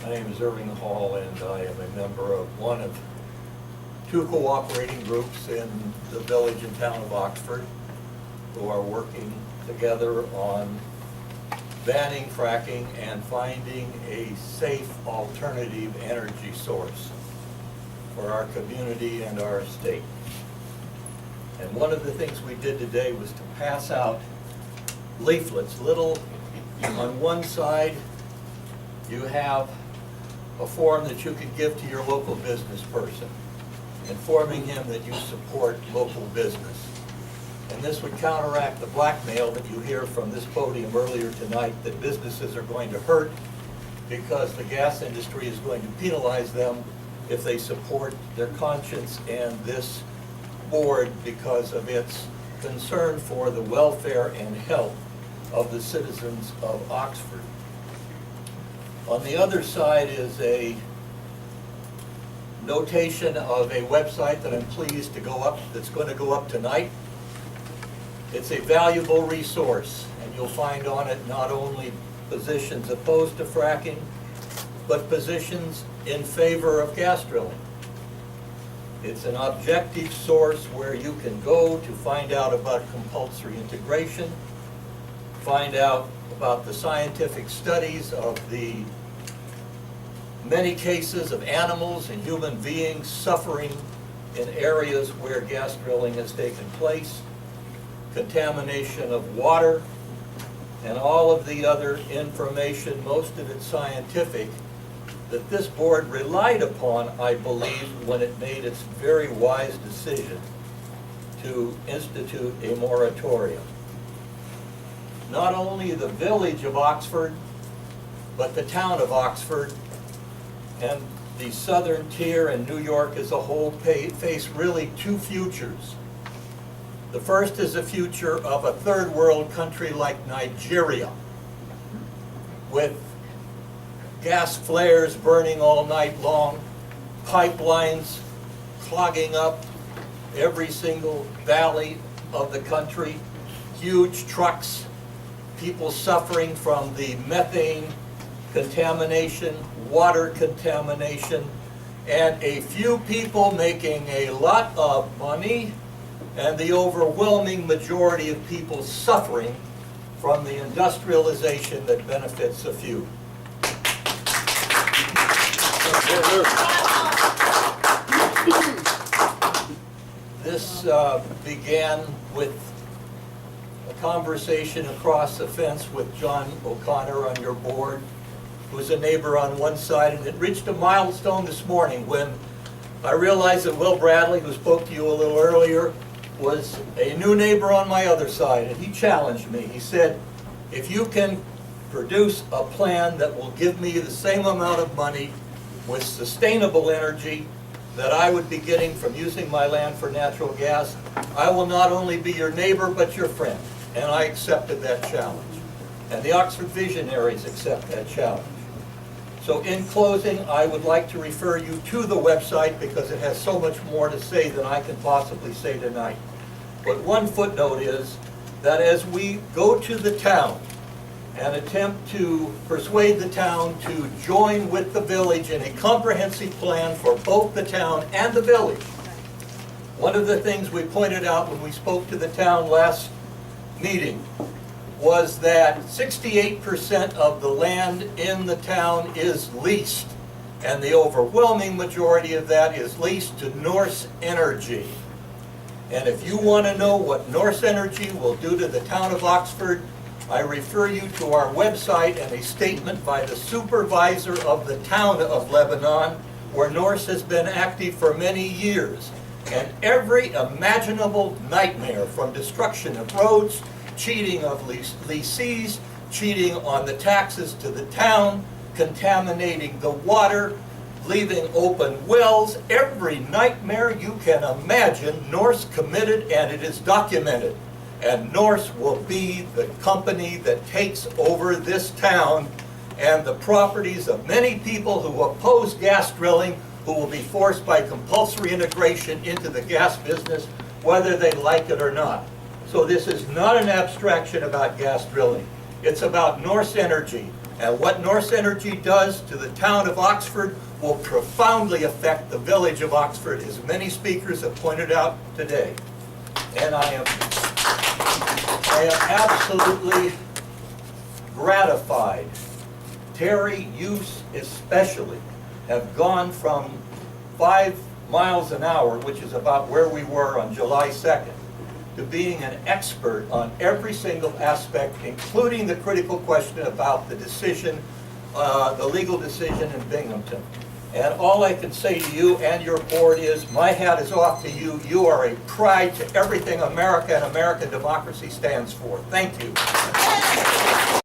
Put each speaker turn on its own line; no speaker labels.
My name is Irving Hall, and I am a member of one of two cooperating groups in the village and town of Oxford who are working together on banning fracking and finding a safe alternative energy source for our community and our state. And one of the things we did today was to pass out leaflets, little, on one side you have a form that you could give to your local business person, informing him that you support local business. And this would counteract the blackmail that you hear from this podium earlier tonight that businesses are going to hurt because the gas industry is going to penalize them if they support their conscience and this board because of its concern for the welfare and health of the citizens of Oxford. On the other side is a notation of a website that I'm pleased to go up, that's going to go up tonight. It's a valuable resource, and you'll find on it not only positions opposed to fracking, but positions in favor of gas drilling. It's an objective source where you can go to find out about compulsory integration, find out about the scientific studies of the many cases of animals and human beings suffering in areas where gas drilling has taken place, contamination of water, and all of the other information, most of it scientific, that this board relied upon, I believe, when it made its very wise decision to institute a moratorium. Not only the village of Oxford, but the town of Oxford and the southern tier and New York as a whole face really two futures. The first is a future of a third world country like Nigeria, with gas flares burning all night long, pipelines clogging up every single valley of the country, huge trucks, people suffering from the methane contamination, water contamination, and a few people making a lot of money, and the overwhelming majority of people suffering from the industrialization that benefits a few. This began with a conversation across the fence with John O'Connor on your board, who's a neighbor on one side, and it reached a milestone this morning when I realized that Will Bradley, who spoke to you a little earlier, was a new neighbor on my other side, and he challenged me. He said, if you can produce a plan that will give me the same amount of money with sustainable energy that I would be getting from using my land for natural gas, I will not only be your neighbor, but your friend. And I accepted that challenge. And the Oxford Visionaries accept that challenge. So in closing, I would like to refer you to the website because it has so much more to say than I can possibly say tonight. But one footnote is that as we go to the town and attempt to persuade the town to join with the village in a comprehensive plan for both the town and the village, one of the things we pointed out when we spoke to the town last meeting was that 68% of the land in the town is leased, and the overwhelming majority of that is leased to Norse Energy. And if you want to know what Norse Energy will do to the town of Oxford, I refer you to our website and a statement by the supervisor of the town of Lebanon, where Norse has been active for many years. And every imaginable nightmare, from destruction of roads, cheating of leasees, cheating on the taxes to the town, contaminating the water, leaving open wells, every nightmare you can imagine, Norse committed, and it is documented. And Norse will be the company that takes over this town and the properties of many people who oppose gas drilling, who will be forced by compulsory integration into the gas business, whether they like it or not. So this is not an abstraction about gas drilling. It's about Norse Energy. And what Norse Energy does to the town of Oxford will profoundly affect the village of Oxford, as many speakers have pointed out today. And I am absolutely gratified. Terry, you especially, have gone from 5 miles an hour, which is about where we were on July 2nd, to being an expert on every single aspect, including the critical question about the decision, the legal decision in Binghamton. And all I can say to you and your board is, my hat is off to you. You are a pride to everything America and American democracy stands for. Thank you.